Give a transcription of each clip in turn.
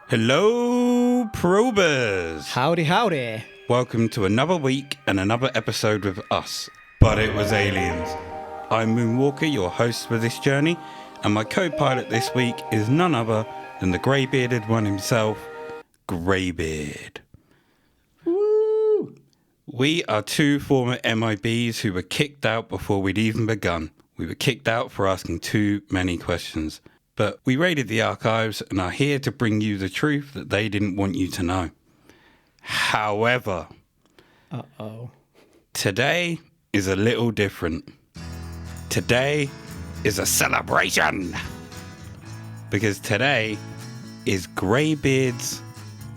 Hello, probers. Howdy, howdy. Welcome to another week and another episode with us, But It Was Aliens. I'm Moonwalker, your host for this journey, and my co-pilot this week is none other than the grey-bearded one himself, Greybeard. Woo! We are two former MIBs who were kicked out before we'd even begun. We were kicked out for asking too many questions. But we raided the archives and are here to bring you the truth that they didn't want you to know. However, today is a little different. Today is a celebration. Because today is Greybeard's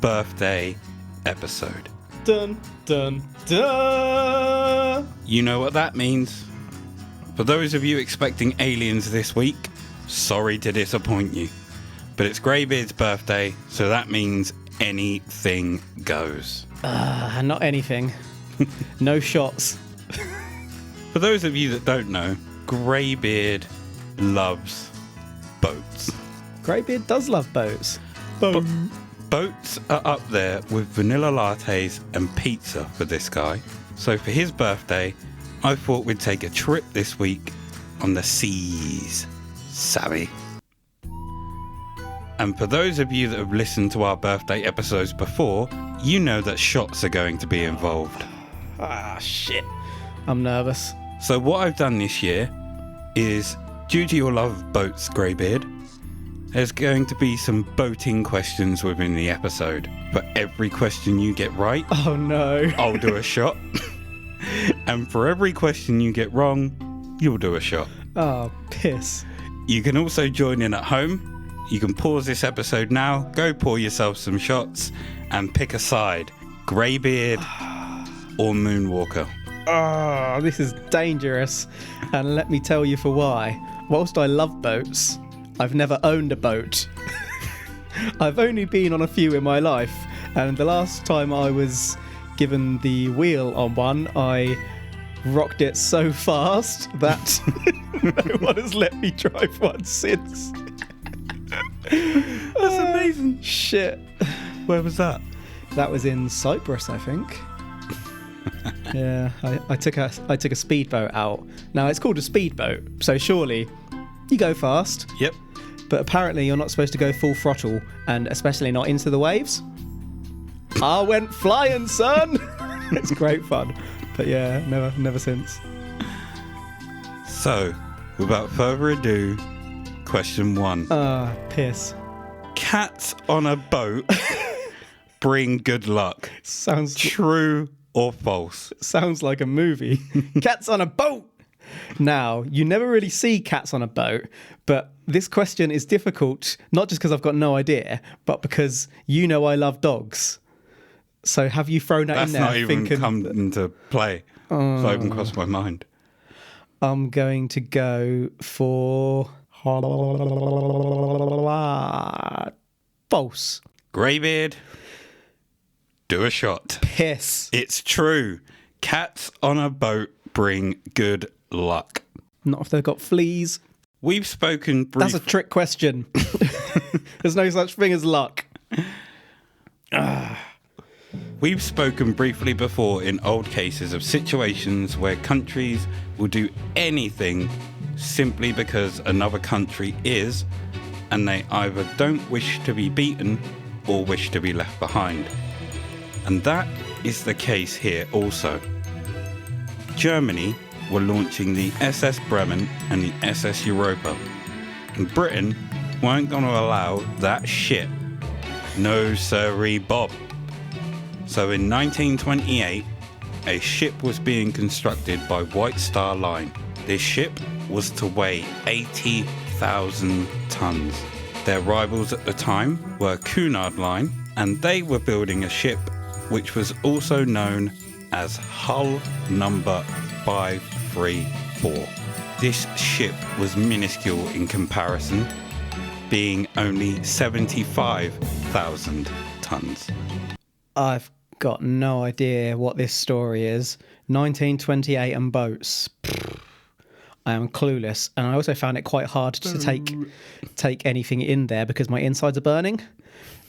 birthday episode. Dun, dun, dun. You know what that means. For those of you expecting aliens this week, sorry to disappoint you. But it's Greybeard's birthday, so that means anything goes. Not anything. No shots. For those of you that don't know, Greybeard loves boats. Greybeard does love boats. Boats are up there with vanilla lattes and pizza for this guy. So for his birthday, I thought we'd take a trip this week on the seas. Savvy. And for those of you that have listened to our birthday episodes before, you know that shots are going to be involved. Shit. I'm nervous. So what I've done this year is, due to your love of boats, Greybeard, there's going to be some boating questions within the episode. For every question you get right, Oh no. I'll do a shot. And for every question you get wrong, you'll do a shot. Oh, piss. You can also join in at home. You can pause this episode now, go pour yourself some shots, and pick a side, Greybeard or Moonwalker. Oh, this is dangerous. And let me tell you for why. Whilst I love boats, I've never owned a boat. I've only been on a few in my life. And the last time I was given the wheel on one, I rocked it so fast that no one has let me drive one since. That's amazing. Shit. Where was that? That was in Cyprus, I think. Yeah, I took a speedboat out. Now it's called a speedboat, so surely you go fast. Yep. But apparently you're not supposed to go full throttle, and especially not into the waves. I went flying, son. It's great fun. But yeah, never since. So, without further ado, question 1. Piss. Cats on a boat bring good luck. Sounds True or false? like a movie. Cats on a boat. Now, you never really see cats on a boat, but this question is difficult, not just because I've got no idea, but because you know I love dogs. So have you thrown that That's in there not even thinking... come into play. It's not even crossed my mind. I'm going to go for... false. Greybeard, do a shot. Piss. It's true. Cats on a boat bring good luck. Not if they've got fleas. We've spoken That's briefly. a trick question. There's no such thing as luck. We've spoken briefly before in old cases of situations where countries will do anything simply because another country is, and they either don't wish to be beaten or wish to be left behind. And that is the case here also. Germany were launching the SS Bremen and the SS Europa, and Britain weren't going to allow that shit. No sirree Bob. So in 1928, a ship was being constructed by White Star Line. This ship was to weigh 80,000 tons. Their rivals at the time were Cunard Line, and they were building a ship which was also known as Hull Number 534. This ship was minuscule in comparison, being only 75,000 tons. I've got no idea what this story is. 1928 and boats. I am clueless, and I also found it quite hard to take anything in there because my insides are burning.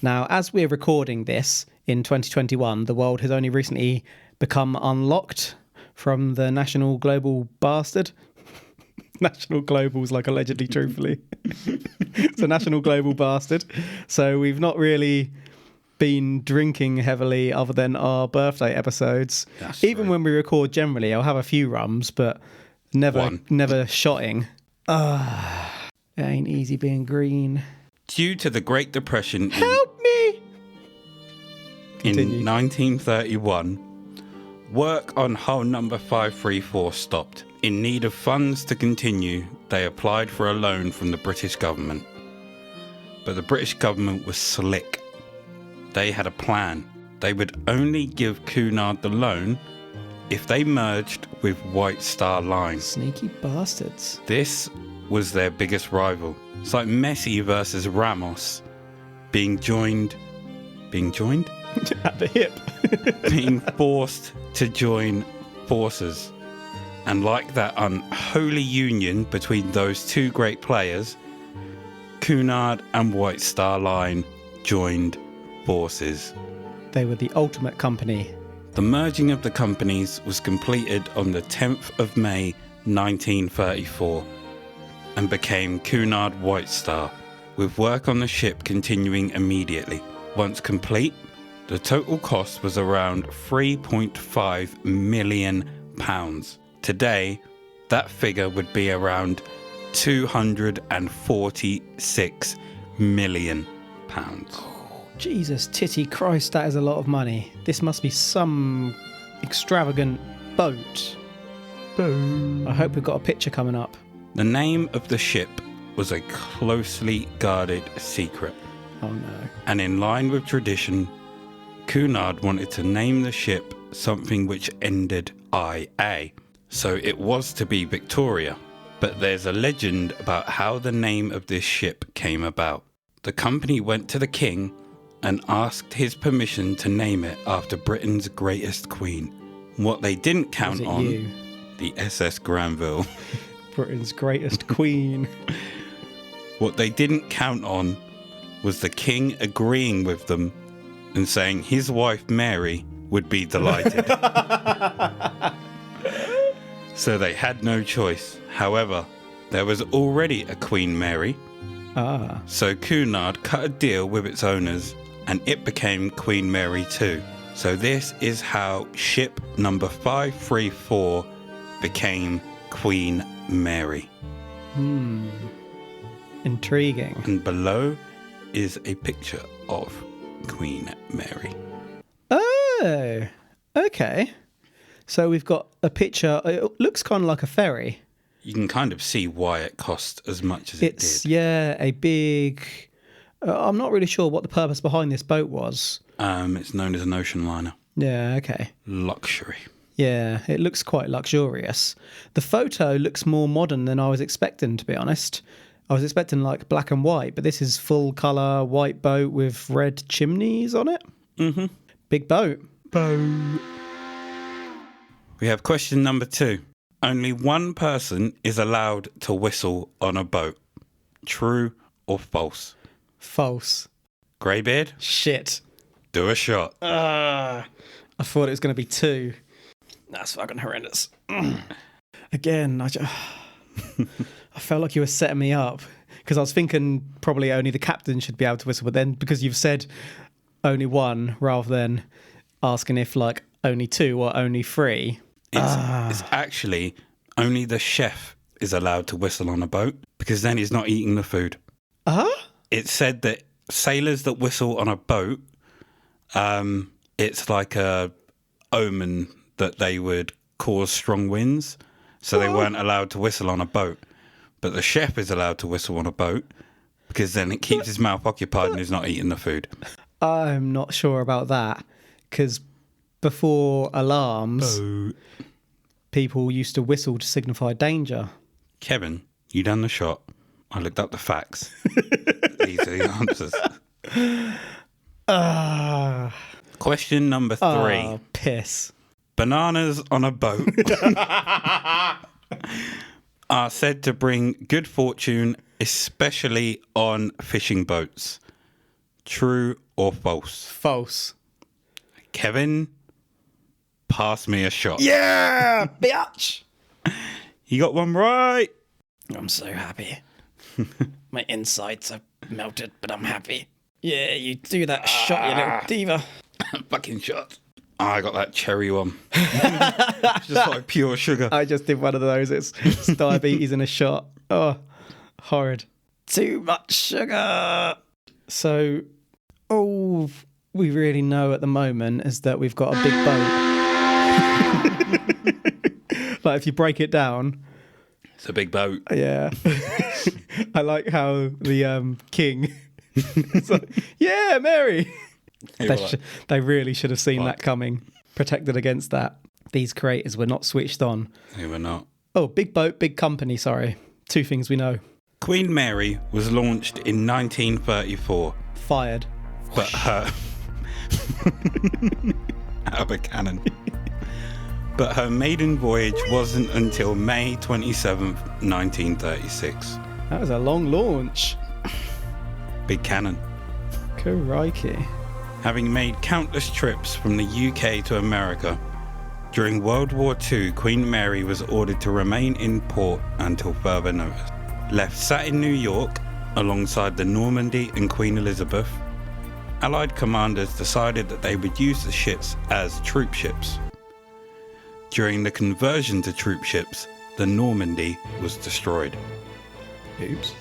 Now, as we're recording this in 2021, the world has only recently become unlocked from the National Global Bastard. National Global's like allegedly, truthfully. It's a National Global Bastard. So we've not really been drinking heavily other than our birthday episodes. That's Even true. when we record generally, I'll have a few rums, but never shotting. It ain't easy being green. Due to the Great Depression Help me! in Continue. 1931, work on hull number 534 stopped. In need of funds to continue, they applied for a loan from the British government. But the British government was slick. They had a plan. They would only give Cunard the loan if they merged with White Star Line. Sneaky bastards. This was their biggest rival. It's like Messi versus Ramos being joined? At the hip. Being forced to join forces. And like that unholy union between those two great players, Cunard and White Star Line joined forces. They were the ultimate company. The merging of the companies was completed on the 10th of May 1934 and became Cunard White Star, with work on the ship continuing immediately. Once complete, the total cost was around £3.5 million. Today, that figure would be around £246 million. Jesus, titty Christ, that is a lot of money. This must be some extravagant boat. I hope we've got a picture coming up. The name of the ship was a closely guarded secret, Oh no. and in line with tradition, Cunard wanted to name the ship something which ended IA. So it was to be Victoria. But there's a legend about how the name of this ship came about. The company went to the king and asked his permission to name it after Britain's greatest queen. What they didn't Was count it on, you? the SS Granville. Britain's greatest queen. What they didn't count on was the king agreeing with them and saying his wife Mary would be delighted. So they had no choice. However, there was already a Queen Mary, so Cunard cut a deal with its owners and it became Queen Mary too. So this is how ship number 534 became Queen Mary. Intriguing. And below is a picture of Queen Mary. Oh, okay. So we've got a picture. It looks kind of like a ferry. You can kind of see why it cost as much as it It's, did. yeah, a big... I'm not really sure what the purpose behind this boat was. It's known as an ocean liner. Yeah, okay. Luxury. Yeah, it looks quite luxurious. The photo looks more modern than I was expecting, to be honest. I was expecting like black and white, but this is full colour white boat with red chimneys on it. Mm-hmm. Big boat. We have question number 2. Only one person is allowed to whistle on a boat. True or false? False. Greybeard, Shit. do a shot. I thought it was going to be 2. That's fucking horrendous. Again, I felt like you were setting me up because I was thinking probably only the captain should be able to whistle, but then because you've said only one rather than asking if like only 2 or only 3. It's actually only the chef is allowed to whistle on a boat because then he's not eating the food. It's said that sailors that whistle on a boat, it's like a omen that they would cause strong winds, so they weren't allowed to whistle on a boat. But the chef is allowed to whistle on a boat because then it keeps his mouth occupied and he's not eating the food. I'm not sure about that because before alarms, people used to whistle to signify danger. Kevin, you done the shot. I looked up the facts. These are the answers. Question number 3. Oh, piss. Bananas on a boat are said to bring good fortune, especially on fishing boats. True or false? False. Kevin, pass me a shot. Yeah, bitch. You got one right. I'm so happy. My insides are melted, but I'm happy. Yeah, you do that shot, you little diva. Fucking shot. Oh, I got that cherry one. It's just like pure sugar. I just did one of those. It's diabetes in a shot. Oh, horrid. Too much sugar. So, all we really know at the moment is that we've got a big boat. Like, if you break it down. It's a big boat. Yeah. I like how the king... It's like, yeah, Mary. They really should have seen that coming. Protected against that. These creators were not switched on. They were not. Oh, big boat, big company, sorry. Two things we know. Queen Mary was launched in 1934. Fired. But her... out of a cannon. But her maiden voyage wasn't until May 27th, 1936. That was a long launch. Big cannon. Crikey. Having made countless trips from the UK to America, during World War II, Queen Mary was ordered to remain in port until further notice. Left sat in New York, alongside the Normandy and Queen Elizabeth, Allied commanders decided that they would use the ships as troop ships. During the conversion to troop ships, the Normandy was destroyed. Oops.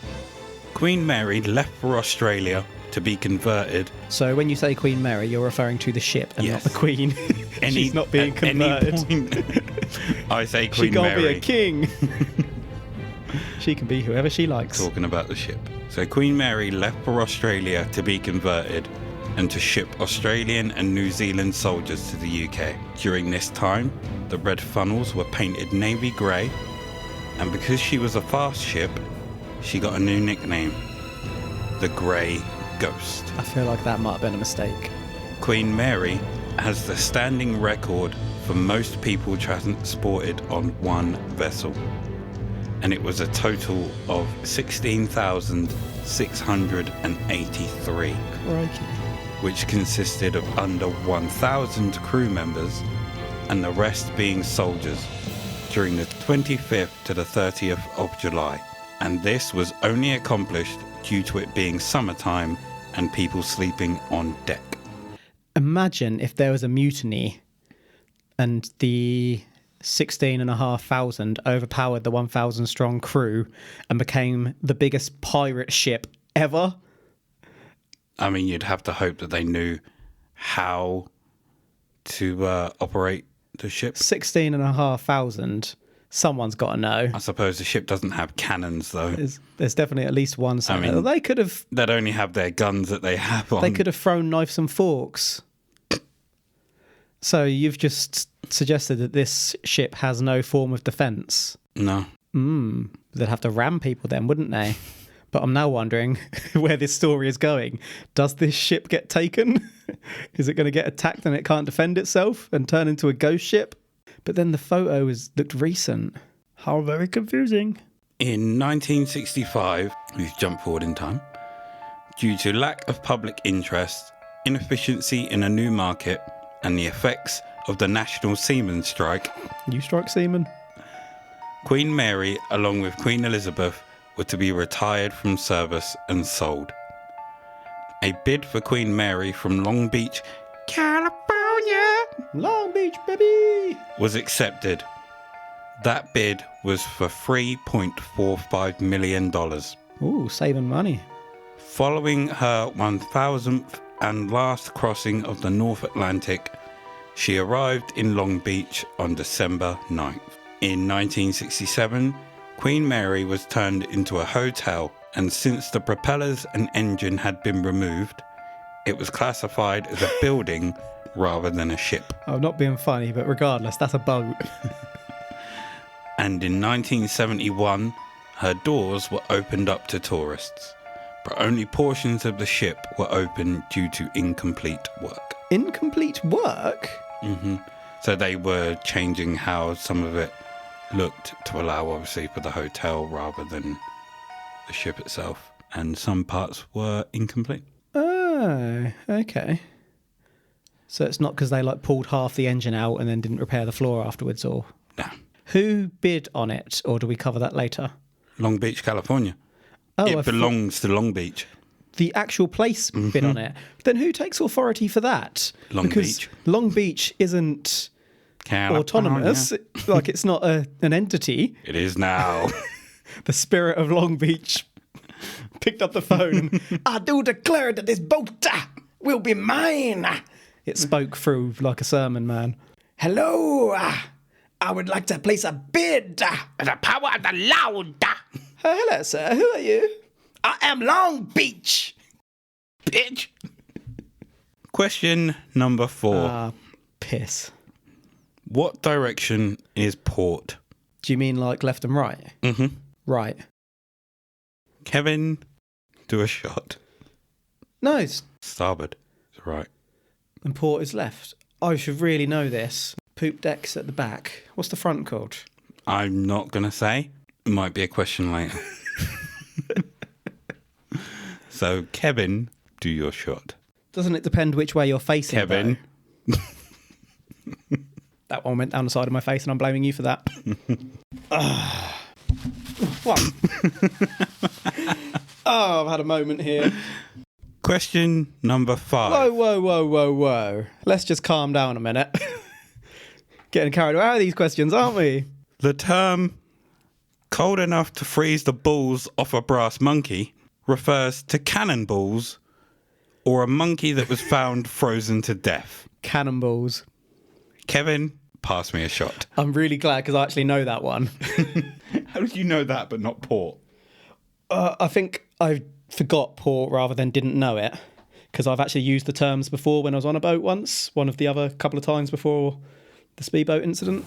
Queen Mary left for Australia to be converted. So when you say Queen Mary, you're referring to the ship and not the Queen. She's not being converted. I say Queen Mary. She can't be a king. She can be whoever she likes. Talking about the ship. So Queen Mary left for Australia to be converted and to ship Australian and New Zealand soldiers to the UK. During this time, the red funnels were painted navy grey, and because she was a fast ship, she got a new nickname, the Grey Ghost. I feel like that might have been a mistake. Queen Mary has the standing record for most people transported on one vessel, and it was a total of 16,683, Crikey. which consisted of under 1,000 crew members and the rest being soldiers during the 25th to the 30th of July. And this was only accomplished due to it being summertime and people sleeping on deck. Imagine if there was a mutiny and the 16,500 overpowered the 1,000 strong crew and became the biggest pirate ship ever. I mean, you'd have to hope that they knew how to operate the ship. 16,500. Someone's got to know. I suppose the ship doesn't have cannons, though. There's definitely at least one somewhere. I mean, they could have. They'd only have their guns that they have on. They could have thrown knives and forks. So you've just suggested that this ship has no form of defence. No. They'd have to ram people then, wouldn't they? But I'm now wondering where this story is going. Does this ship get taken? Is it going to get attacked and it can't defend itself and turn into a ghost ship? But then the photo looked recent. How very confusing. In 1965, we've jumped forward in time, due to lack of public interest, inefficiency in a new market, and the effects of the National Seamen's Strike, You strike seamen? Queen Mary, along with Queen Elizabeth, were to be retired from service and sold. A bid for Queen Mary from Long Beach, California, Long Beach, baby! was accepted. That bid was for $3.45 million. Ooh, saving money. Following her 1,000th and last crossing of the North Atlantic, she arrived in Long Beach on December 9th. In 1967, Queen Mary was turned into a hotel, and since the propellers and engine had been removed, it was classified as a building rather than a ship. I'm not being funny, but regardless, that's a boat. And in 1971, her doors were opened up to tourists, but only portions of the ship were open due to incomplete work. Incomplete work? So they were changing how some of it looked to allow, obviously, for the hotel rather than the ship itself. And some parts were incomplete. Oh, okay. So it's not because they like pulled half the engine out and then didn't repair the floor afterwards, or No. who bid on it, or do we cover that later? Long Beach, California. Oh, It belongs to Long Beach. The actual place bid on it. Then who takes authority for that? Long because Beach. Long Beach isn't California. autonomous. Like it's not an entity. It is now. The spirit of Long Beach picked up the phone. I do declare that this boat will be mine. It spoke through like a sermon, man. Hello, I would like to place a bid. The power of the loud. Hello, sir. Who are you? I am Long Beach. Bitch. Question number 4. Piss. What direction is port? Do you mean like left and right? Mm-hmm. Right. Kevin, do a shot. No, it's Starboard. It's right. and port is left. I should really know this. Poop deck's at the back. What's the front called? I'm not going to say. It might be a question later. So, Kevin, do your shot. Doesn't it depend which way you're facing? Kevin. though? That one went down the side of my face and I'm blaming you for that. What? Oh, I've had a moment here. Question number 5. Whoa. Let's just calm down a minute. Getting carried away with these questions, aren't we? The term cold enough to freeze the balls off a brass monkey refers to cannonballs or a monkey that was found frozen to death. Cannonballs. Kevin, pass me a shot. I'm really glad because I actually know that one. How did you know that but not port? I think I forgot port rather than didn't know it because I've actually used the terms before when I was on a boat once, one of the other couple of times before the speedboat incident.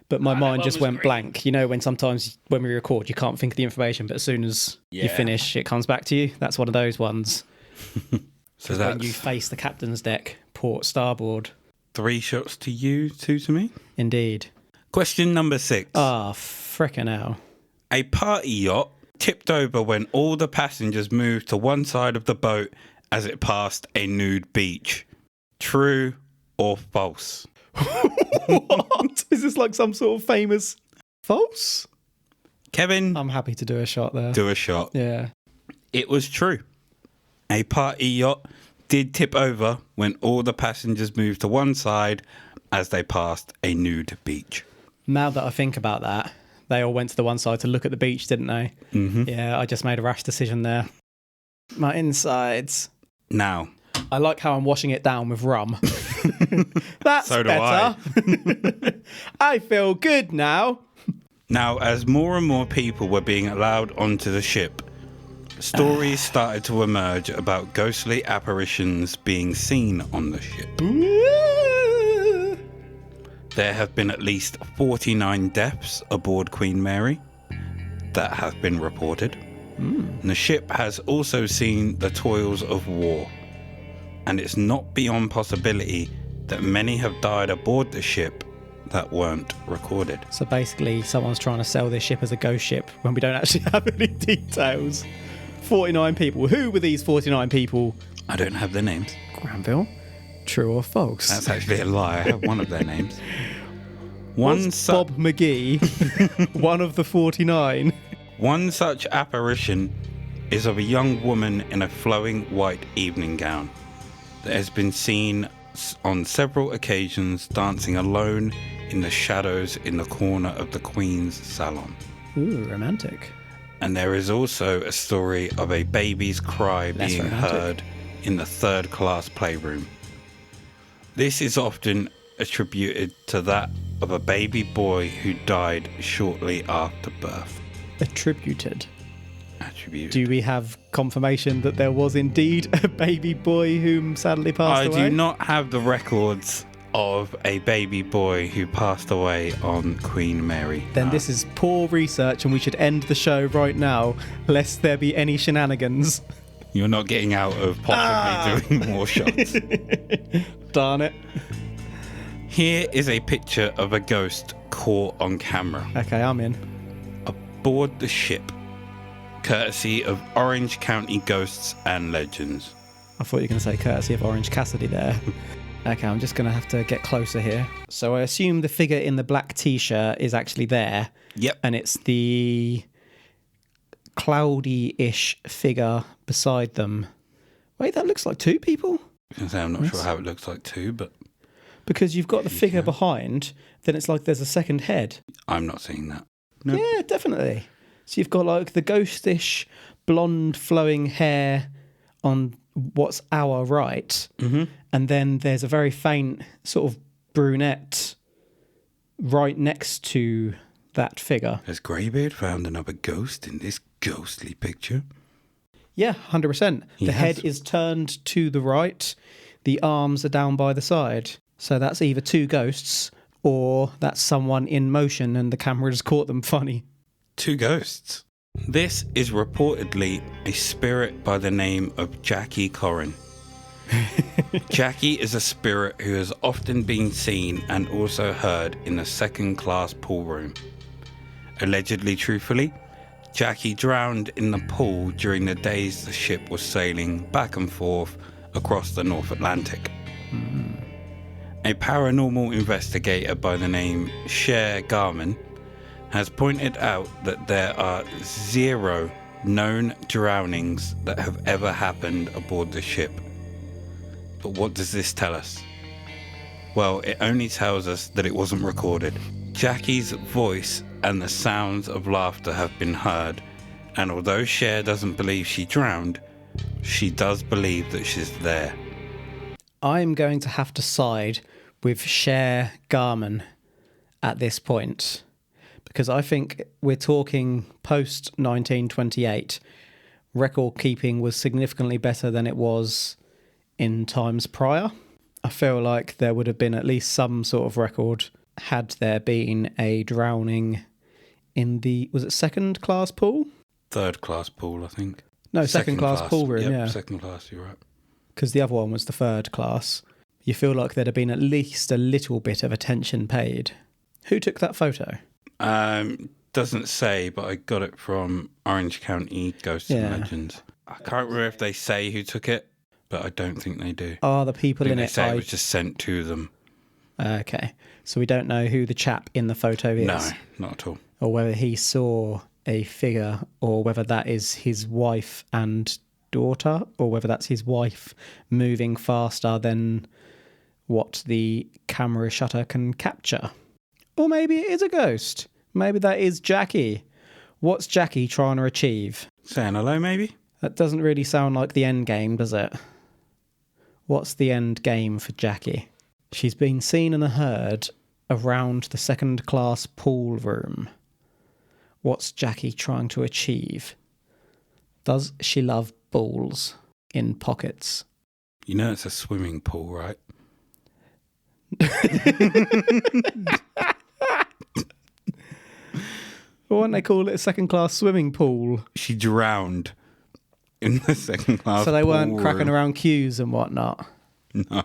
But my mind just went blank. You know, when sometimes when we record, you can't think of the information, but as soon as you finish, it comes back to you. That's one of those ones. So When you face the captain's deck, port, starboard. 3 shots to you, 2 to me. Indeed. Question number 6. Frickin' hell. A party yacht tipped over when all the passengers moved to one side of the boat as it passed a nude beach. True or false? What? Is this like some sort of famous false? Kevin, I'm happy to do a shot there. do a shot. Yeah. It was true. A party yacht did tip over when all the passengers moved to one side as they passed a nude beach. Now that I think about that, they all went to the one side to look at the beach, didn't they? Mm-hmm. Yeah, I just made a rash decision there. My insides. Now, I like how I'm washing it down with rum. That's So do better. I feel good now. as more and more people were being allowed onto the ship, stories started to emerge about ghostly apparitions being seen on the ship. There have been at least 49 deaths aboard Queen Mary that have been reported. And the ship has also seen the toils of war. And it's not beyond possibility that many have died aboard the ship that weren't recorded. So basically, someone's trying to sell this ship as a ghost ship when we don't actually have any details. 49 people. Who were these 49 people? I don't have their names. Granville? True or false? That's actually a lie. I have one of their names. One Bob McGee, one of the 49. One such apparition is of a young woman in a flowing white evening gown that has been seen on several occasions dancing alone in the shadows in the corner of the Queen's salon. Ooh, romantic. And there is also a story of a baby's cry Less being romantic. heard in the third-class playroom. This is often attributed to that of a baby boy who died shortly after birth. Attributed. Attributed. Do we have confirmation that there was indeed a baby boy whom sadly passed I away? do not have the records of a baby boy who passed away on Queen Mary. Then this is poor research and we should end the show right now, lest there be any shenanigans. You're not getting out of possibly doing more shots. Darn it. Here is a picture of a ghost caught on camera Okay, I'm in. aboard the ship, courtesy of Orange County Ghosts and Legends. I thought you were going to say courtesy of Orange Cassidy there. Okay, I'm just going to have to get closer here. So I assume the figure in the black t-shirt is actually there. Yep. And it's the cloudy-ish figure beside them. Wait, that looks like two people? I was gonna say, I'm not sure how it looks like too, but Because you've got the figure behind, then it's like there's a second head. I'm not seeing that. No. Yeah, definitely. So you've got like the ghostish blonde flowing hair on what's our right, and then there's a very faint sort of brunette right next to that figure. Has Greybeard found another ghost in this ghostly picture? Yeah, 100%. The head is turned to the right, the arms are down by the side. So that's either two ghosts or that's someone in motion and the camera has caught them funny. Two ghosts. This is reportedly a spirit by the name of Jackie Corrin. Jackie is a spirit who has often been seen and also heard in the second-class pool room. Allegedly, truthfully, Jackie drowned in the pool during the days the ship was sailing back and forth across the North Atlantic. A paranormal investigator by the name Cher Garman has pointed out that there are 0 known drownings that have ever happened aboard the ship. But what does this tell us? Well, it only tells us that it wasn't recorded. Jackie's voice and the sounds of laughter have been heard, and although Cher doesn't believe she drowned, she does believe that she's there. I'm going to have to side with Cher Garman at this point, because I think we're talking post 1928. Record keeping was significantly better than it was in times prior. I feel like there would have been at least some sort of record had there been a drowning in the, was it second class pool? Third class pool, I think. No, second class pool room, yep, yeah. Second class, you're right. Because the other one was the third class. You feel like there'd have been at least a little bit of attention paid. Who took that photo? Doesn't say, but I got it from Orange County Ghosts and Legends. I can't remember if they say who took it, but I don't think they do. Are the people in They it? say it was just sent to them. Okay, so we don't know who the chap in the photo is. No, not at all. Or whether he saw a figure, or whether that is his wife and daughter, or whether that's his wife moving faster than what the camera shutter can capture. Or maybe it is a ghost. Maybe that is Jackie. What's Jackie trying to achieve? Saying hello, maybe? That doesn't really sound like the end game, does it? What's the end game for Jackie? She's been seen and heard around the second class pool room. What's Jackie trying to achieve? Does she love balls in pockets? You know it's a swimming pool, right? Why don't they call it a second class swimming pool? She drowned in the second class So they pool weren't cracking room. around queues and whatnot. No.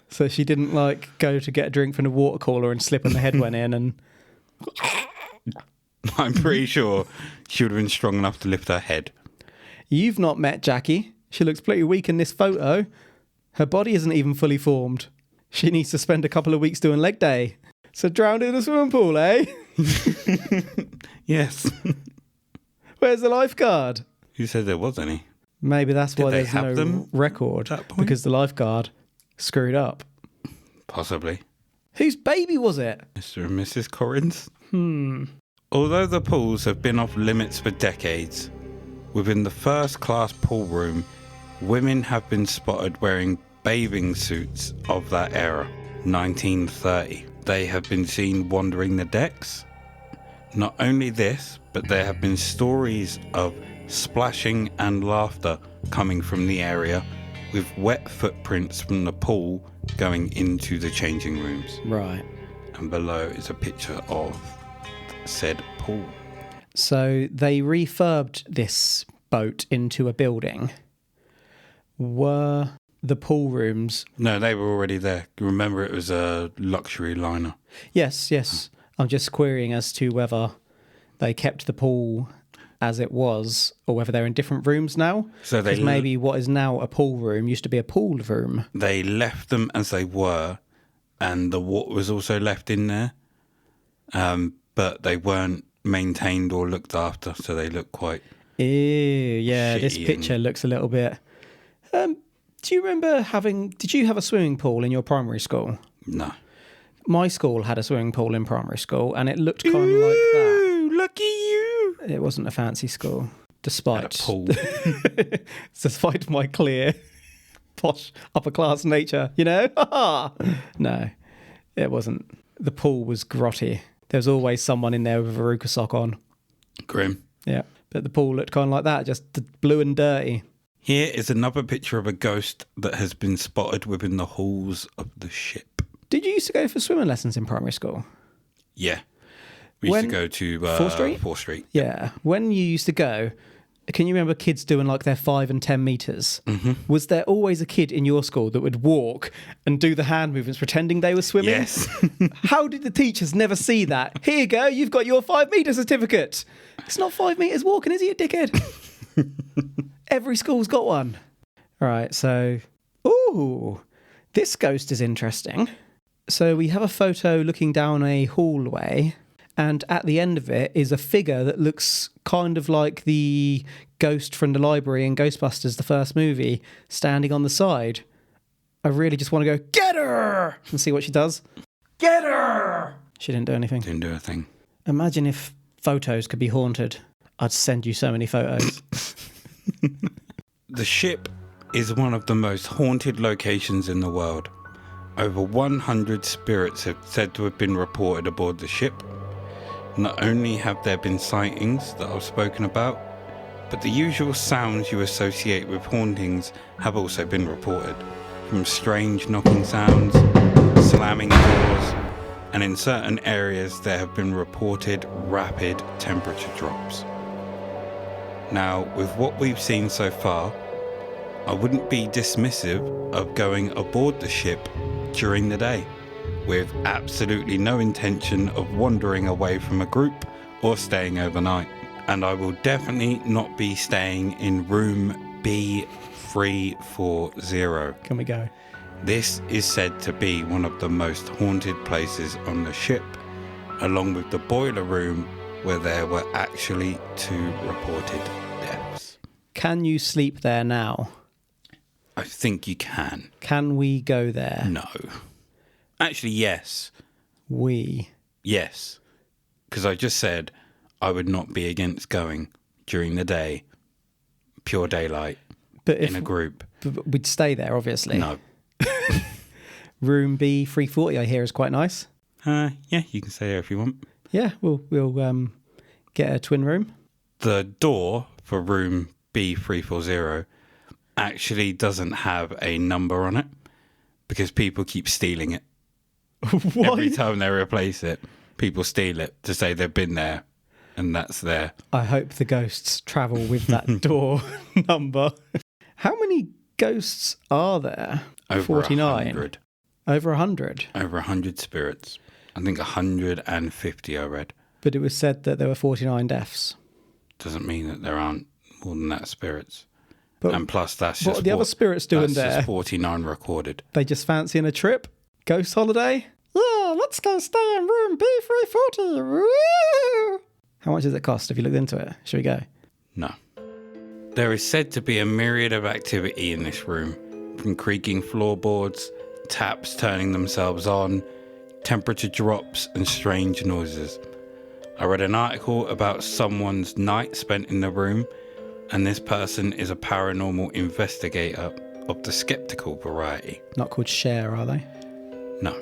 So she didn't like go to get a drink from the water cooler and slip and the head went in and... I'm pretty sure she would have been strong enough to lift her head. You've not met Jackie. She looks pretty weak in this photo. Her body isn't even fully formed. She needs to spend a couple of weeks doing leg day. So drowned in a swimming pool, eh? Yes. Where's the lifeguard? Who said there was any? Maybe that's why they there's have no them record. at that point? Because the lifeguard screwed up. Possibly. Whose baby was it? Mr. and Mrs. Corrins? Although the pools have been off limits for decades, within the first class pool room, women have been spotted wearing bathing suits of that era, 1930. They have been seen wandering the decks. Not only this, but there have been stories of splashing and laughter coming from the area, with wet footprints from the pool going into the changing rooms. Right. And below is a picture of said pool. So they refurbed this boat into a building. Were the pool rooms. No, they were already there. Remember, it was a luxury liner. Yes. I'm just querying as to whether they kept the pool as it was or whether they're in different rooms now. So they 'Cause maybe what is now a pool room used to be a pool room. They left them as they were, and the water was also left in there. But they weren't maintained or looked after, so they look quite... Ew, yeah, this shitty picture looks a little bit... do you remember did you have a swimming pool in your primary school? No. My school had a swimming pool in primary school, and it looked kind of like that. Ooh, lucky you! It wasn't a fancy school, despite Had a pool. despite my clear, posh, upper class nature. You know, no, it wasn't. The pool was grotty. There was always someone in there with a Veruca sock on. Grim. Yeah, but the pool looked kind of like that, just blue and dirty. Here is another picture of a ghost that has been spotted within the halls of the ship. Did you used to go for swimming lessons in primary school? Yeah. We used to go to 4th Street? 4th Street. Yeah. When you used to go, can you remember kids doing like their 5 and 10 metres? Mm-hmm. Was there always a kid in your school that would walk and do the hand movements pretending they were swimming? Yes. How did the teachers never see that? Here you go, you've got your 5 metre certificate. It's not 5 metres walking, is it, you dickhead? Every school's got one. All right, so... Ooh, this ghost is interesting. So we have a photo looking down a hallway, and at the end of it is a figure that looks kind of like the ghost from the library in Ghostbusters, the first movie, standing on the side. I really just want to go, get her! And see what she does. Get her! She didn't do anything. Didn't do a thing. Imagine if photos could be haunted. I'd send you so many photos. The ship is one of the most haunted locations in the world. Over 100 spirits have said to have been reported aboard the ship. Not only have there been sightings that I've spoken about, but the usual sounds you associate with hauntings have also been reported. From strange knocking sounds, slamming doors, and in certain areas there have been reported rapid temperature drops. Now, with what we've seen so far, I wouldn't be dismissive of going aboard the ship during the day, with absolutely no intention of wandering away from a group or staying overnight. And I will definitely not be staying in room B340. Can we go? This is said to be one of the most haunted places on the ship, along with the boiler room where there were actually 2 reported deaths. Can you sleep there now? I think you can. Can we go there? No. Actually, yes. Yes. Because I just said I would not be against going during the day, pure daylight, But in a group. We'd stay there, obviously. No. Room B340, I hear, is quite nice. Yeah, you can stay there if you want. Yeah, we'll get a twin room. The door for room B340 actually doesn't have a number on it because people keep stealing it. Why? Every time they replace it, people steal it to say they've been there and that's there. I hope the ghosts travel with that door number. How many ghosts are there? Over 49. 100. Over 100. Over 100 spirits. I think 150 I read. But it was said that there were 49 deaths. Doesn't mean that there aren't more than that spirits. But And plus that's what just are the other spirits doing that's there? just 49 recorded. They just fancying a trip? Ghost holiday? Yeah, let's go stay in room B340. Woo! How much does it cost? Have you looked into it? Should we go? No. There is said to be a myriad of activity in this room, from creaking floorboards, taps turning themselves on, temperature drops, and strange noises. I read an article about someone's night spent in the room, and this person is a paranormal investigator of the skeptical variety. Not called Cher, are they? No.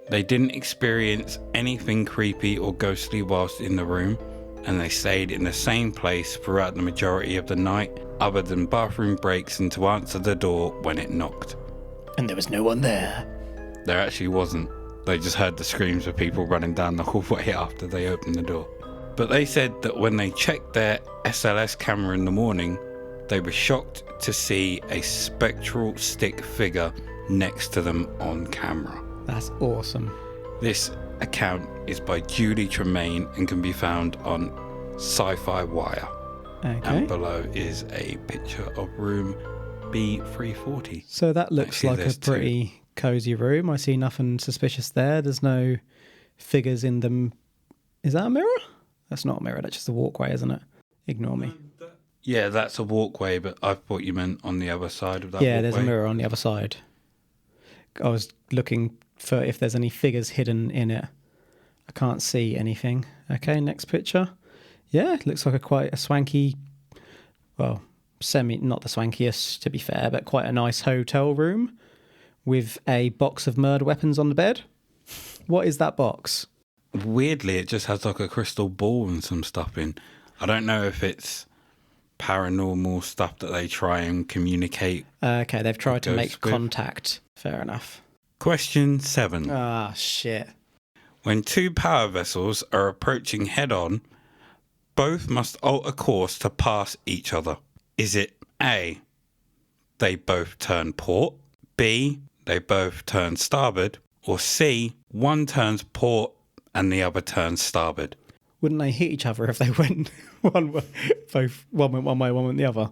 They didn't experience anything creepy or ghostly whilst in the room, and they stayed in the same place throughout the majority of the night, other than bathroom breaks and to answer the door when it knocked. And there was no one there. There actually wasn't. They just heard the screams of people running down the hallway after they opened the door. But they said that when they checked their SLS camera in the morning, they were shocked to see a spectral stick figure next to them on camera. That's awesome. This account is by Julie Tremaine and can be found on Sci-Fi Wire. Okay. And below is a picture of room B340. So that looks Actually, like a there's pretty cozy room. I see nothing suspicious there. There's no figures in them. Is that a mirror? That's not a mirror. That's just a walkway, isn't it? Ignore me. Yeah, that's a walkway, but I thought you meant on the other side of that walkway. Yeah, there's a mirror on the other side. I was looking for if there's any figures hidden in it. I can't see anything. Okay, next picture. Yeah, it looks like quite a swanky, well, not the swankiest to be fair, but quite a nice hotel room with a box of murder weapons on the bed. What is that box? Weirdly, it just has like a crystal ball and some stuff in. I don't know if it's paranormal stuff that they try and communicate. Okay, they've tried to make Ghost with. contact. Fair enough. Question 7. Ah, shit. When two power vessels are approaching head-on, both must alter course to pass each other. Is it A, they both turn port, B, they both turn starboard, or C, one turns port and the other turns starboard? Wouldn't they hit each other if they went one way? Both, one went one way, one went the other.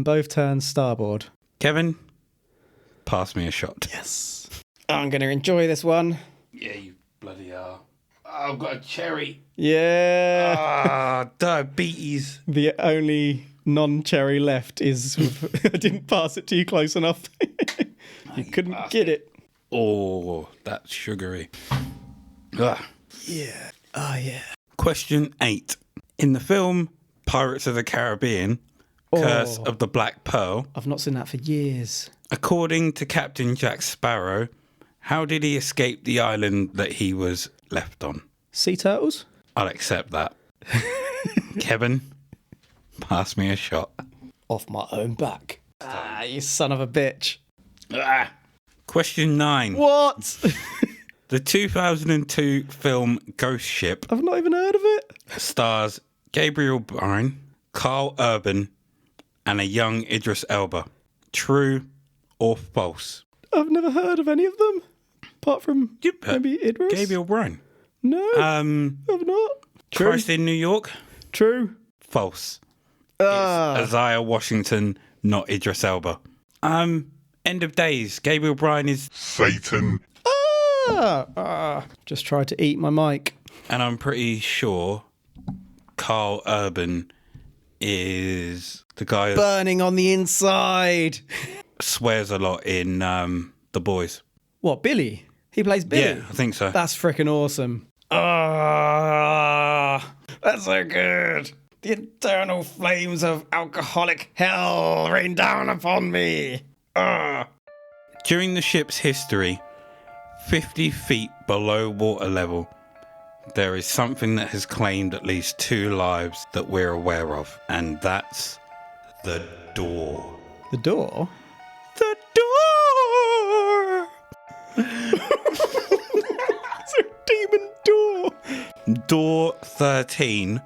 Both turn starboard. Kevin, pass me a shot. Yes. I'm going to enjoy this one. Yeah, you bloody are. Oh, I've got a cherry. Yeah. Ah, diabetes. The only non-cherry left is I didn't pass it to you close enough. You couldn't get it. Oh, that's sugary. Ah. Yeah. Oh, yeah. Question 8. In the film Pirates of the Caribbean, Curse Oh. of the Black Pearl, I've not seen that for years. according to Captain Jack Sparrow, how did he escape the island that he was left on? Sea turtles? I'll accept that. Kevin, pass me a shot. Off my own back. Ah, you son of a bitch. Ah. Question 9. What? The 2002 film Ghost Ship I've not even heard of it. stars Gabriel Byrne, Carl Urban, and a young Idris Elba. True or false? I've never heard of any of them. Apart from maybe Idris. Gabriel Byrne. No, I've not. True. Christ in New York? True. False. Ah. It's Isaiah Washington, not Idris Elba. End of days. Gabriel Byrne is Satan. Just tried to eat my mic. and I'm pretty sure Carl Urban is the guy that Burning on the inside. swears a lot in The Boys. What, Billy? He plays Billy? Yeah, I think so. That's freaking awesome. That's so good. The eternal flames of alcoholic hell rain down upon me. During the ship's history, 50 feet below water level, there is something that has claimed at least 2 lives that we're aware of, and that's the door. The door? The door! It's a demon door. Door 13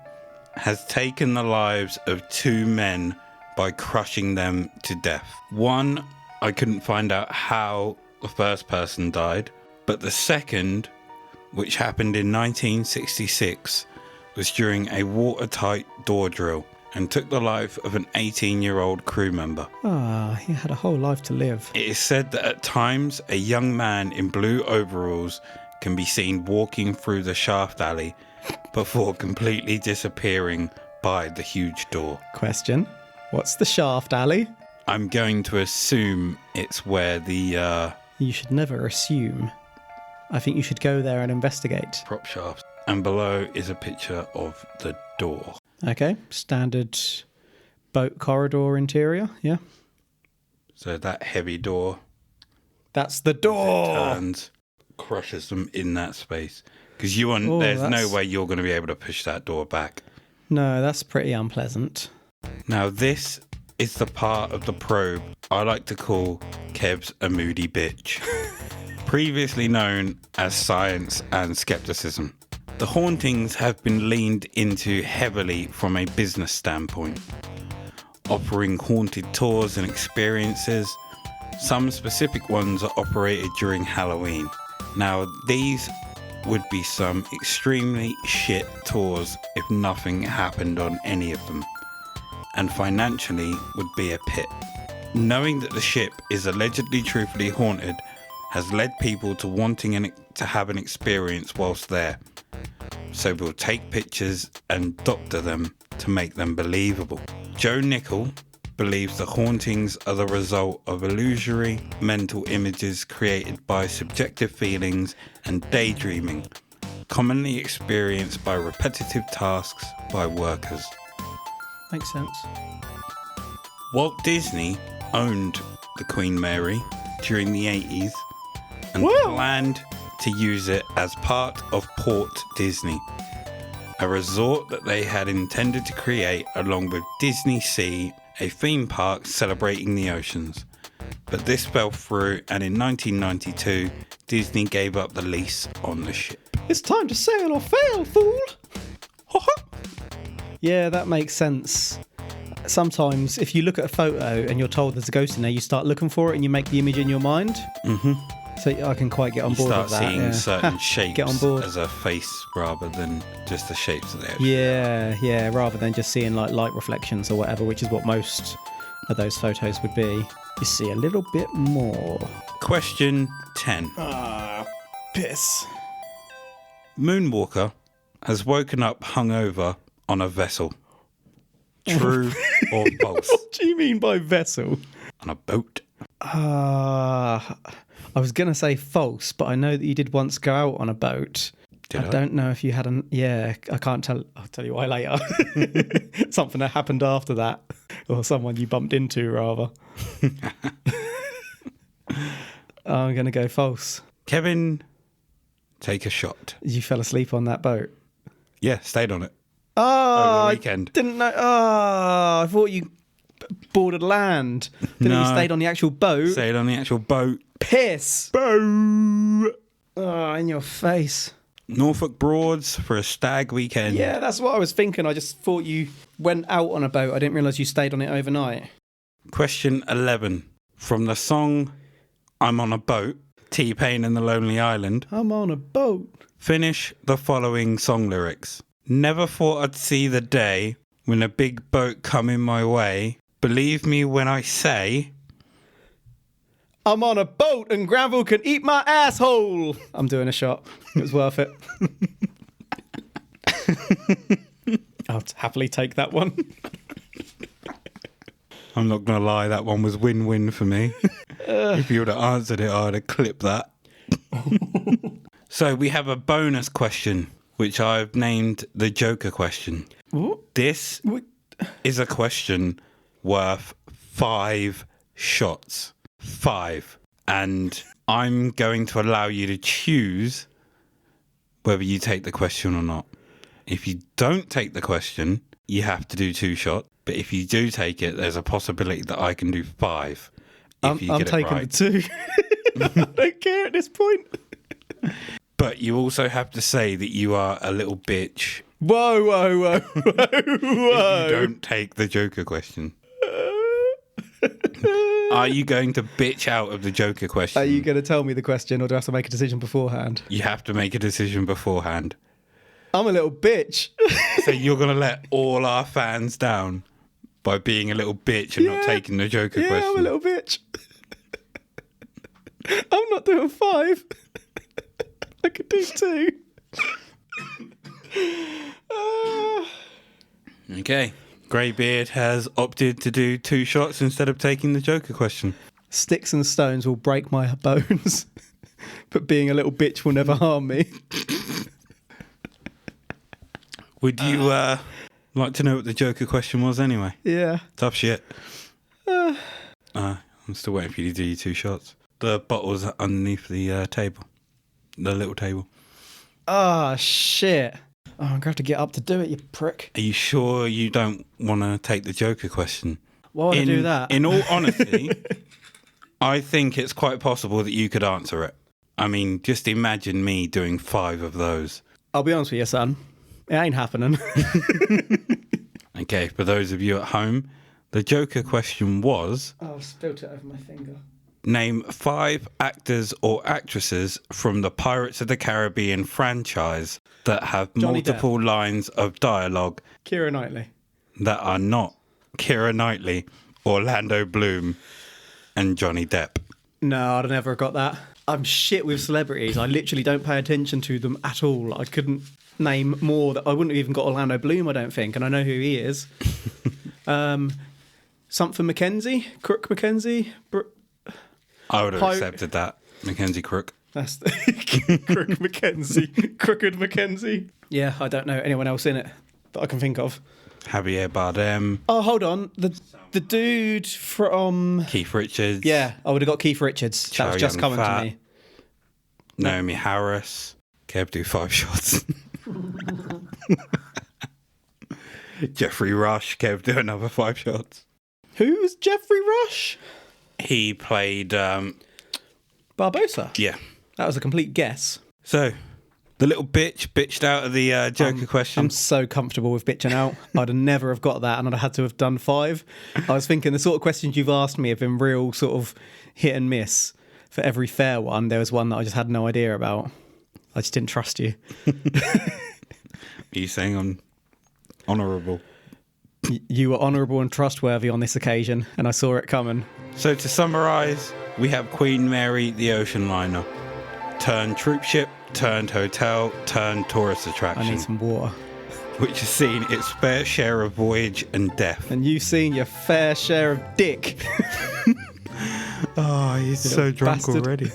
has taken the lives of 2 men by crushing them to death. One, I couldn't find out how the first person died, but the second, which happened in 1966, was during a watertight door drill and took the life of an 18-year-old crew member. He had a whole life to live. It is said that at times a young man in blue overalls can be seen walking through the shaft alley before completely disappearing by the huge door. Question. What's the shaft alley? I'm going to assume it's where the You should never assume. I think you should go there and investigate. prop shafts. And below is a picture of the door. Okay. Standard boat corridor interior. Yeah. So that heavy door That's the door. turns, crushes them in that space. Because Oh, there's no that's- way you're going to be able to push that door back. No, that's pretty unpleasant. Now this is the part of the probe I like to call Kev's a moody bitch. Previously known as science and skepticism. The hauntings have been leaned into heavily from a business standpoint. offering haunted tours and experiences. Some specific ones are operated during Halloween. Now, these would be some extremely shit tours if nothing happened on any of them, and financially would be a pit. Knowing that the ship is allegedly truthfully haunted has led people to wanting to have an experience whilst there. So we'll take pictures and doctor them to make them believable. Joe Nickel believes the hauntings are the result of illusory mental images created by subjective feelings and daydreaming, commonly experienced by repetitive tasks by workers. Makes sense. Walt Disney owned the Queen Mary during the 80s and planned to use it as part of Port Disney, a resort that they had intended to create along with Disney Sea, a theme park celebrating the oceans. But this fell through, and in 1992, Disney gave up the lease on the ship. It's time to sail or fail, fool! Yeah, that makes sense. Sometimes, if you look at a photo and you're told there's a ghost in there, you start looking for it and you make the image in your mind. Mm-hmm. So I can quite get on board with that. You start seeing certain get on shapes board. as a face rather than just the shapes of the actual. Yeah, rather than just seeing like light reflections or whatever, which is what most of those photos would be. You see a little bit more. Question 10. Piss. Moonwalker has woken up hungover on a vessel. True or false? What do you mean by vessel? On a boat. I was going to say false, but I know that you did once go out on a boat. I don't know if you had an... Yeah, I can't tell... I'll tell you why later. Something that happened after that. Or someone you bumped into, rather. I'm going to go false. Kevin, take a shot. You fell asleep on that boat? Yeah, stayed on it. Oh, over the weekend. I didn't know. Oh, I thought you boarded land. Didn't you stayed on the actual boat? Stayed on the actual boat. Piss. Boo! Oh, in your face. Norfolk Broads for a stag weekend. Yeah, that's what I was thinking. I just thought you went out on a boat. I didn't realise you stayed on it overnight. Question 11. From the song I'm on a Boat, T-Pain and the Lonely Island. I'm on a boat. Finish the following song lyrics. Never thought I'd see the day when a big boat come in my way. Believe me when I say... I'm on a boat and gravel can eat my asshole. I'm doing a shot. It was worth it. I'll happily take that one. I'm not going to lie, that one was win-win for me. If you would have answered it, I'd have clipped that. So we have a bonus question, which I've named the Joker question. What? This is a question worth 5 shots. 5. And I'm going to allow you to choose whether you take the question or not. If you don't take the question, you have to do 2 shots. But if you do take it, there's a possibility that I can do 5. I'm taking the 2. I don't care at this point. But you also have to say that you are a little bitch. Whoa. If you don't take the Joker question. Are you going to bitch out of the Joker question? Are you going to tell me the question or do I have to make a decision beforehand? You have to make a decision beforehand. I'm a little bitch. So you're going to let all our fans down by being a little bitch and not taking the Joker question? Yeah, I'm a little bitch. I'm not doing 5. I could do 2. Okay. Greybeard has opted to do 2 shots instead of taking the Joker question. Sticks and stones will break my bones, but being a little bitch will never harm me. Would you like to know what the Joker question was anyway? Yeah. Tough shit. I'm still waiting for you to do your 2 shots. The bottle's underneath the table. The little table. Ah, shit. Oh, I'm going to have to get up to do it, you prick. Are you sure you don't want to take the Joker question? Why would I do that? In all honesty, I think it's quite possible that you could answer it. I mean, just imagine me doing 5 of those. I'll be honest with you, son. It ain't happening. Okay, for those of you at home, The Joker question was, Oh, I've spilt it over my finger. name 5 actors or actresses from the Pirates of the Caribbean franchise that have Johnny multiple lines of dialogue Keira Knightley. that are not Keira Knightley, Orlando Bloom, and Johnny Depp. No, I'd never got that. I'm shit with celebrities. I literally don't pay attention to them at all. I couldn't name more. I wouldn't have even got Orlando Bloom, I don't think, and I know who he is. Something Mackenzie? Crook Mackenzie? I would have Pi- accepted that. Mackenzie Crook. That's Crook Mackenzie. Crooked Mackenzie. Yeah, I don't know anyone else in it that I can think of. Javier Bardem. Oh, hold on. The dude from... Keith Richards. Yeah, I would have got Keith Richards. That was Chow just coming Yun-fat. to me. Naomi Harris. Kev, do 5 shots. Jeffrey Rush. Kev, do another 5 shots. Who's Jeffrey Rush? He played, Barbosa. yeah. That was a complete guess. So, the little bitched out of the Joker question. I'm so comfortable with bitching out. I'd have never have got that, and I'd have had to have done 5. I was thinking the sort of questions you've asked me have been real sort of hit and miss. For every fair one, there was one that I just had no idea about. I just didn't trust you. Are you saying I'm honourable? You were honourable and trustworthy on this occasion, and I saw it coming. So to summarise, we have Queen Mary, the ocean liner. Turned troop ship, turned hotel, turned tourist I attraction, need some water. which has seen its fair share of voyage and death. And you've seen your fair share of dick. Oh, he's so drunk bastard. already.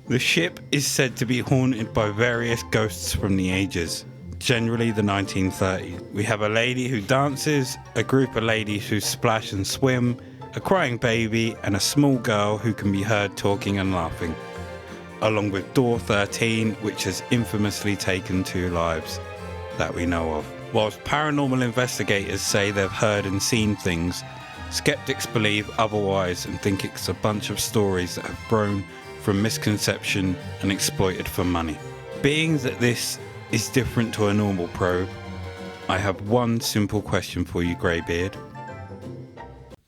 The ship is said to be haunted by various ghosts from the ages, generally the 1930s. We have a lady who dances, a group of ladies who splash and swim, a crying baby, and a small girl who can be heard talking and laughing, along with Door 13, which has infamously taken 2 lives that we know of. Whilst paranormal investigators say they've heard and seen things, skeptics believe otherwise and think it's a bunch of stories that have grown from misconception and exploited for money. Being that this is different to a normal probe, I have one simple question for you, Greybeard.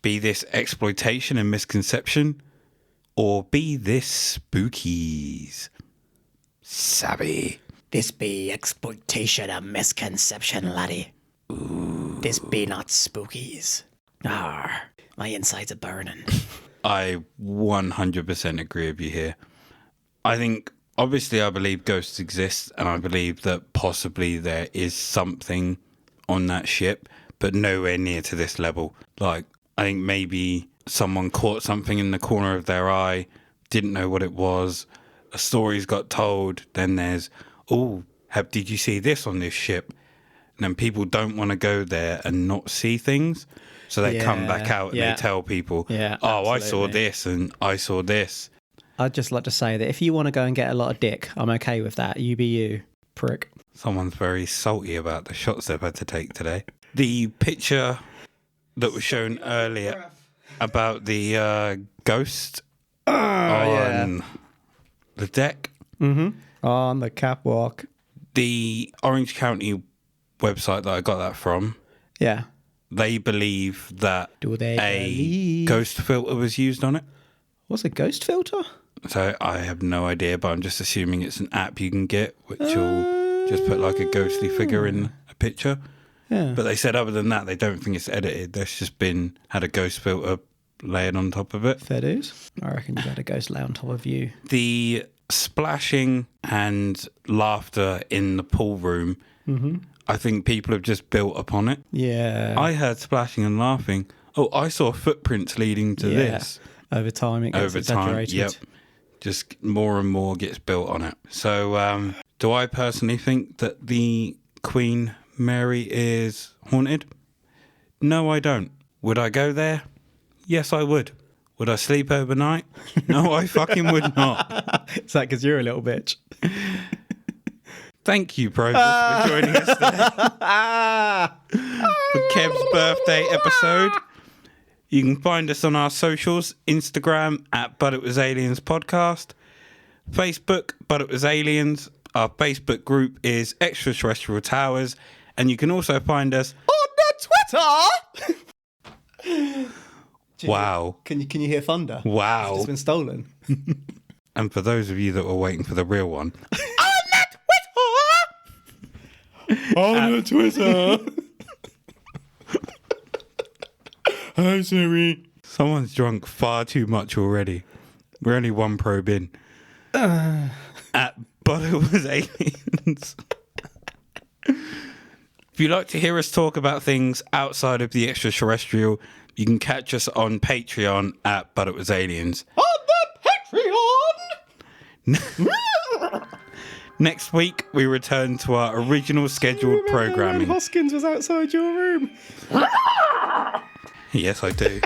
Be this exploitation and misconception, or be this spookies? Savvy. This be exploitation and misconception, laddie. Ooh. This be not spookies. Arr, my insides are burning. I 100% agree with you here. I think, obviously, I believe ghosts exist, and I believe that possibly there is something on that ship, but nowhere near to this level. Like, I think maybe someone caught something in the corner of their eye, didn't know what it was, a story's got told, then there's, did you see this on this ship? And then people don't want to go there and not see things. So they come back out and they tell people, I saw absolutely. this and I saw this. I'd just like to say that if you want to go and get a lot of dick, I'm okay with that. You be you, prick. Someone's very salty about the shots they've had to take today. The picture that was shown earlier about the ghost on the deck. Mm-hmm. On the catwalk. The Orange County website that I got that from, Yeah. they believe that Do they a believe? ghost filter was used on it. What's a ghost filter? So I have no idea, but I'm just assuming it's an app you can get, which will just put like a ghostly figure in a picture. Yeah. But they said other than that, they don't think it's edited. There's just had a ghost filter layered on top of it. Fair dues. I reckon you had a ghost lay on top of you. The splashing and laughter in the pool room, I think people have just built upon it. Yeah. I heard splashing and laughing. Oh, I saw footprints leading to this. Over time, it gets exaggerated. Yep. Just more and more gets built on it. So, do I personally think that the Queen Mary is haunted? No, I don't. Would I go there? Yes, I would. Would I sleep overnight? No, I fucking would not. Is that because you're a little bitch? Thank you, Progress, for joining us today for Kev's birthday episode. You can find us on our socials, Instagram at But It Was Aliens Podcast, Facebook, But It Was Aliens. Our Facebook group is Extraterrestrial Towers, and you can also find us On the Twitter! Wow. Can you hear thunder? Wow. It's been stolen. And for those of you that were waiting for the real one, On Twitter. Hi Siri. someone's drunk far too much already. We're only one probe in. At But It Was Aliens. If you'd like to hear us talk about things outside of the extraterrestrial, you can catch us on Patreon at But It Was Aliens. On the Patreon. Next week, we return to our original scheduled programming. When Hoskins was outside your room. Yes, I do.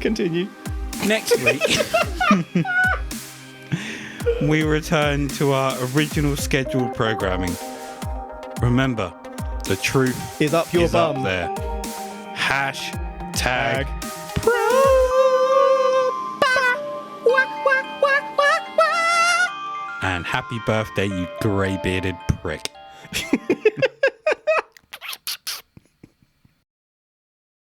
Continue. Next week, we return to our original scheduled programming. Remember, the truth Is up your is bum. up there. Hashtag and happy birthday, you grey-bearded prick.